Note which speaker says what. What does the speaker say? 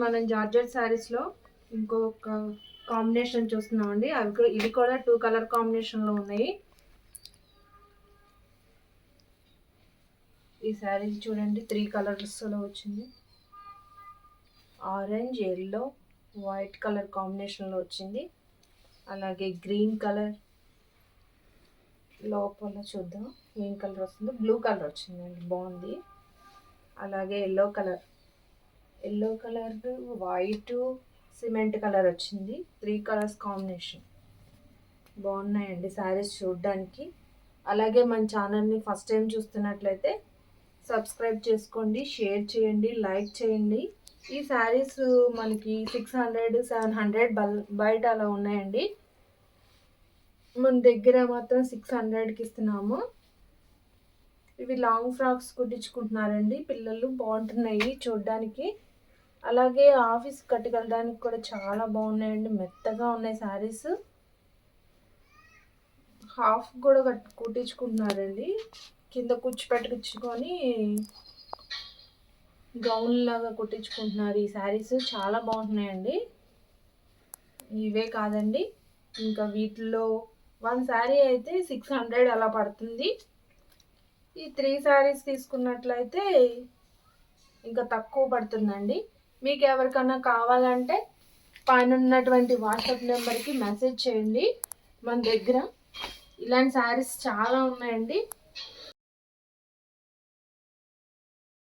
Speaker 1: మనం జార్జెట్ శారీస్లో ఇంకొక కాంబినేషన్ చూస్తున్నామండి. ఇవి కూడా 2 కలర్ కాంబినేషన్లో ఉన్నాయి. ఈ శారీ చూడండి 3 కలర్స్లో వచ్చింది. ఆరెంజ్, ఎల్లో, వైట్ కలర్ కాంబినేషన్లో వచ్చింది. అలాగే గ్రీన్ కలర్, లోపల చూద్దాం ఏం కలర్ వస్తుందో. బ్లూ కలర్ వచ్చిందండి, బాగుంది. అలాగే yellow colour, white, cement colour వచ్చింది. 3 కలర్స్ కాంబినేషన్ బాగున్నాయండి శారీస్ చూడడానికి. అలాగే మన ఛానల్ని ఫస్ట్ టైం చూస్తున్నట్లయితే సబ్స్క్రైబ్ చేసుకోండి, షేర్ చేయండి, లైక్ చేయండి. ఈ శారీస్ మనకి 600, 700 బయట అలా ఉన్నాయండి. మన దగ్గర మాత్రం 600కి ఇస్తున్నాము. ఇవి లాంగ్ ఫ్రాక్స్ కుట్టించుకుంటున్నారండి పిల్లలు, బాగుంటున్నాయి చూడడానికి. అలాగే ఆఫీస్ కట్టుకెళ్ళడానికి కూడా చాలా బాగున్నాయండి, మెత్తగా ఉన్నాయి శారీస్. హాఫ్ కూడా కుట్టించుకుంటున్నారండి, కింద పెట్టించుకొని గౌన్ లాగా కుట్టించుకుంటున్నారు. ఈ శారీస్ చాలా బాగుంటున్నాయండి. ఇవే కాదండి, ఇంకా వీటిలో 1 శారీ అయితే 600 అలా పడుతుంది. ఈ 3 శారీస్ తీసుకున్నట్లయితే ఇంకా తక్కువ పడుతుందండి. మీకు ఎవరికన్నా కావాలంటే పైన ఉన్నటువంటి వాట్సాప్ నెంబర్కి మెసేజ్ చేయండి. మన దగ్గర ఇలాంటి శారీస్ చాలా ఉన్నాయండి.